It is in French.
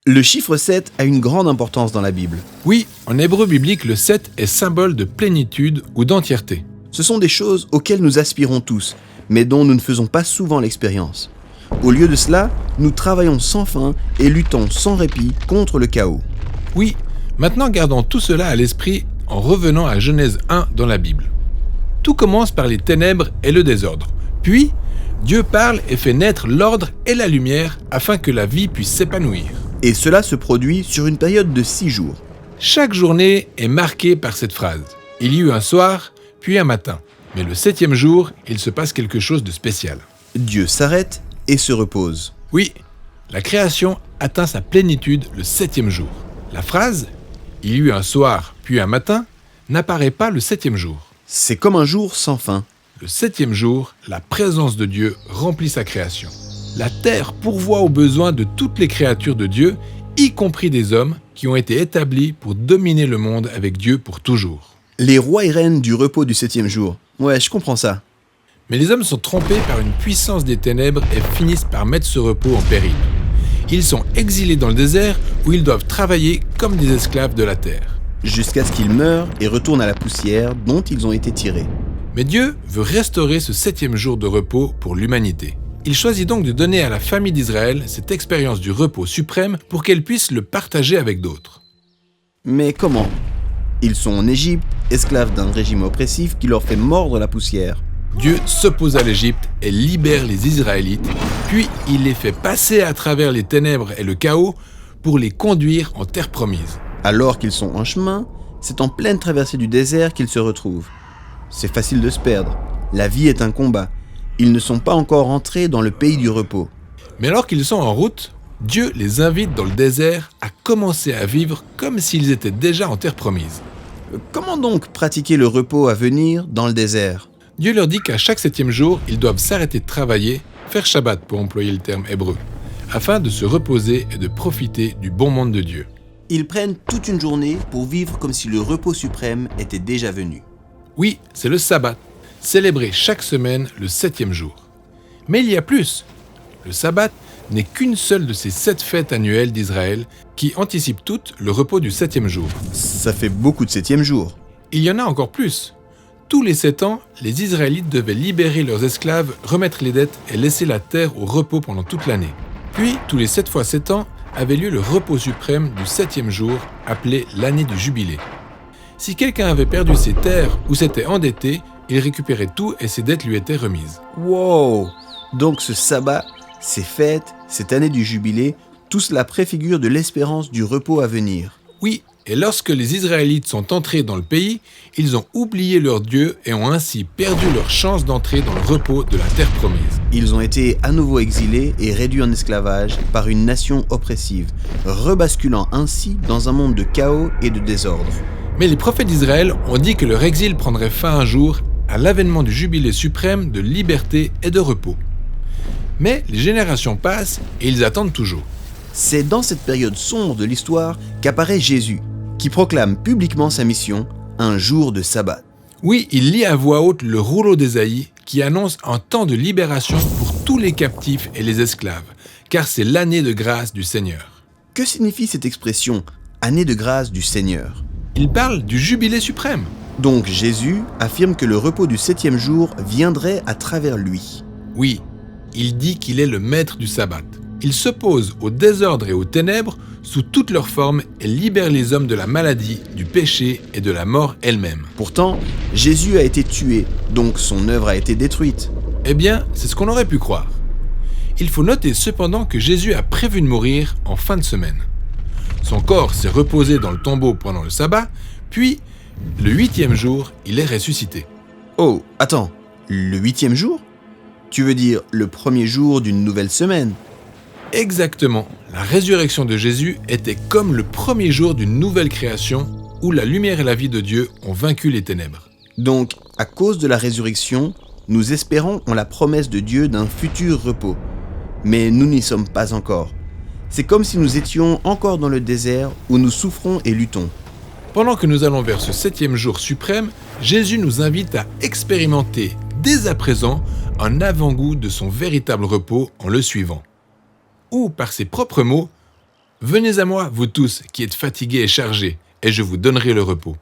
Le chiffre 7 a une grande importance dans la Bible. Oui, en hébreu biblique, le 7 est symbole de plénitude ou d'entièreté. Ce sont des choses auxquelles nous aspirons tous, mais dont nous ne faisons pas souvent l'expérience. Au lieu de cela, nous travaillons sans fin et luttons sans répit contre le chaos. Oui, maintenant gardons tout cela à l'esprit en revenant à Genèse 1 dans la Bible. Tout commence par les ténèbres et le désordre. Puis, Dieu parle et fait naître l'ordre et la lumière afin que la vie puisse s'épanouir. Et cela se produit sur une période de 6 jours. Chaque journée est marquée par cette phrase. Il y eut un soir, puis un matin. Mais le 7e jour, il se passe quelque chose de spécial. Dieu s'arrête et se repose. Oui, la création atteint sa plénitude le 7e jour. La phrase « Il y eut un soir, puis un matin » n'apparaît pas le 7e jour. C'est comme un jour sans fin. Le 7e jour, la présence de Dieu remplit sa création. La terre pourvoit aux besoins de toutes les créatures de Dieu, y compris des hommes qui ont été établis pour dominer le monde avec Dieu pour toujours. Les rois et reines du repos du 7e jour. Ouais, je comprends ça. Mais les hommes sont trompés par une puissance des ténèbres et finissent par mettre ce repos en péril. Ils sont exilés dans le désert où ils doivent travailler comme des esclaves de la terre. Jusqu'à ce qu'ils meurent et retournent à la poussière dont ils ont été tirés. Mais Dieu veut restaurer ce 7e jour de repos pour l'humanité. Il choisit donc de donner à la famille d'Israël cette expérience du repos suprême pour qu'elle puisse le partager avec d'autres. Mais comment ? Ils sont en Égypte, esclaves d'un régime oppressif qui leur fait mordre la poussière. Dieu s'oppose à l'Égypte et libère les Israélites, puis il les fait passer à travers les ténèbres et le chaos pour les conduire en terre promise. Alors qu'ils sont en chemin, c'est en pleine traversée du désert qu'ils se retrouvent. C'est facile de se perdre. La vie est un combat. Ils ne sont pas encore entrés dans le pays du repos. Mais alors qu'ils sont en route, Dieu les invite dans le désert à commencer à vivre comme s'ils étaient déjà en terre promise. Comment donc pratiquer le repos à venir dans le désert ? Dieu leur dit qu'à chaque 7e jour, ils doivent s'arrêter de travailler, faire Shabbat pour employer le terme hébreu, afin de se reposer et de profiter du bon monde de Dieu. Ils prennent toute une journée pour vivre comme si le repos suprême était déjà venu. Oui, c'est le sabbat, célébré chaque semaine le 7e jour. Mais il y a plus. Le sabbat n'est qu'une seule de ces 7 fêtes annuelles d'Israël qui anticipent toutes le repos du 7e jour. Ça fait beaucoup de 7e jours. Il y en a encore plus. Tous les 7 ans, les Israélites devaient libérer leurs esclaves, remettre les dettes et laisser la terre au repos pendant toute l'année. Puis, tous les 7 fois 7 ans, avait lieu le repos suprême du 7e jour, appelé l'année du jubilé. Si quelqu'un avait perdu ses terres ou s'était endetté, il récupérait tout et ses dettes lui étaient remises. Wow ! Donc ce sabbat, ces fêtes, cette année du jubilé, tout cela préfigure de l'espérance du repos à venir. Oui, et lorsque les Israélites sont entrés dans le pays, ils ont oublié leur Dieu et ont ainsi perdu leur chance d'entrer dans le repos de la terre promise. Ils ont été à nouveau exilés et réduits en esclavage par une nation oppressive, rebasculant ainsi dans un monde de chaos et de désordre. Mais les prophètes d'Israël ont dit que leur exil prendrait fin un jour à l'avènement du jubilé suprême de liberté et de repos. Mais les générations passent et ils attendent toujours. C'est dans cette période sombre de l'histoire qu'apparaît Jésus, qui proclame publiquement sa mission, un jour de sabbat. Oui, il lit à voix haute le rouleau d'Ésaïe qui annonce un temps de libération pour tous les captifs et les esclaves, car c'est l'année de grâce du Seigneur. Que signifie cette expression « année de grâce du Seigneur » ? Il parle du jubilé suprême. Donc Jésus affirme que le repos du 7e jour viendrait à travers lui. Oui, il dit qu'il est le maître du sabbat. Il s'oppose au désordre et aux ténèbres sous toutes leurs formes et libère les hommes de la maladie, du péché et de la mort elle-même. Pourtant, Jésus a été tué, donc son œuvre a été détruite. Eh bien, c'est ce qu'on aurait pu croire. Il faut noter cependant que Jésus a prévu de mourir en fin de semaine. Son corps s'est reposé dans le tombeau pendant le sabbat, puis, le 8e jour, il est ressuscité. Oh, attends, le 8e jour ? Tu veux dire le premier jour d'une nouvelle semaine ? Exactement, la résurrection de Jésus était comme le premier jour d'une nouvelle création où la lumière et la vie de Dieu ont vaincu les ténèbres. Donc, à cause de la résurrection, nous espérons en la promesse de Dieu d'un futur repos. Mais nous n'y sommes pas encore. C'est comme si nous étions encore dans le désert où nous souffrons et luttons. Pendant que nous allons vers ce 7e jour suprême, Jésus nous invite à expérimenter dès à présent un avant-goût de son véritable repos en le suivant. Ou, par ses propres mots, « Venez à moi, vous tous qui êtes fatigués et chargés, et je vous donnerai le repos.